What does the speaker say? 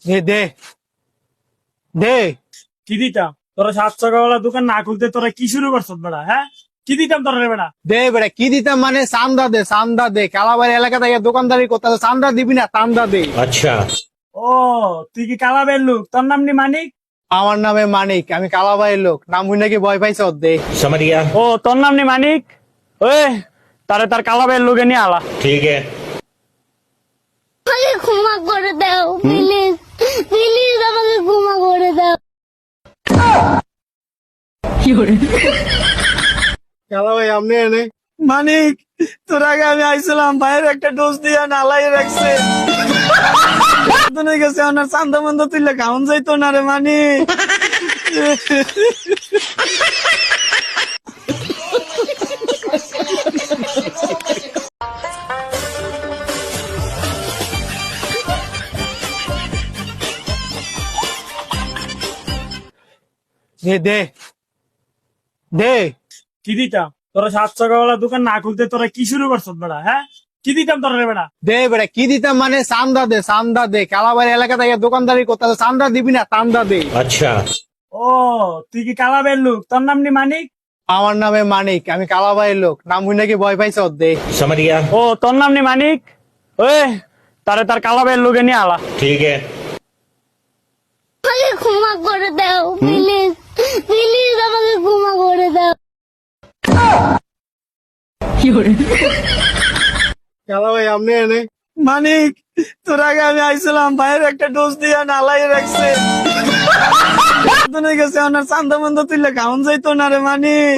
দে দে দে। কি দিতাম তোরা 7 সকালবেলা দোকান না খুলতে তোরা কি শুরু করছ বেড়া? হ্যাঁ, কি দিতাম তোরা রে বেড়া? দে বেটা, কি দিতাম মানে চান্দা দে, চান্দা দে। কালাবাড়ি এলাকা থেকে দোকানদারি করতে চান্দা দিবি না, চান্দা দে। अच्छा। ও, তুই কি কালাবের লোক? তোর নাম নি মানিক? আমার নামে মানিক, আমি কালাবাড়ির লোক। নাম হই নাকি ভয় পাইছ? দে। समझ गया। ও, তোর নাম নি মানিক? ওই তারে তার কালাবের লোকে নিয়ে আলা। ठीक है। আমাকে ক্ষমা করে দাও প্লিজ, প্লিজ আমাকে ক্ষমা করে দাও। কালাবাড়ি আপনি এনে মানিক, তোর আগে আমি আইছিলাম, ভাইয়ের একটা ডোজ দিয়া নালাই রাখছে। গেছে ওনার চান্দা মন্দা তুইলে খাওন যাইতো না রে মানিক। দে দে দে। কি দিতাম তোরা 7 সকালবেলা দোকান না খুলতে তোরা কি শুরু করছ বেড়া? হ্যাঁ, কি দিতাম তোরা রে বেড়া? দে বেটা, কি দিতাম মানে চান্দা দে, চান্দা দে। কালাবাড়ি এলাকা থেকে দোকানদারি করতে চান্দা দিবি না, চান্দা দে। अच्छा। ও, তুই কি কালাবের লোক? তোর নাম নি মানিক? আমার নামে মানিক, আমি কালাবাড়ির লোক। নাম হই নাকি ভয় পাইছ? দে। समझ गया। ও, তোর নাম নি মানিক? ওই তারে তার কালাবের লোকে নিয়ে আলা। ठीक है। আমাকে ক্ষমা করে দাও প্লিজ, প্লিজ আমাকে ক্ষমা করে দাও। কালাবাড়ি আপনি এনে মানিক, তোর আগে আমি আইছিলাম, ভাইয়ের একটা ডোজ দিয়া নালাই রাখছে। গেছে ওনার চান্দা মন্দা তুইলে খাওন যাইতো না রে মানিক।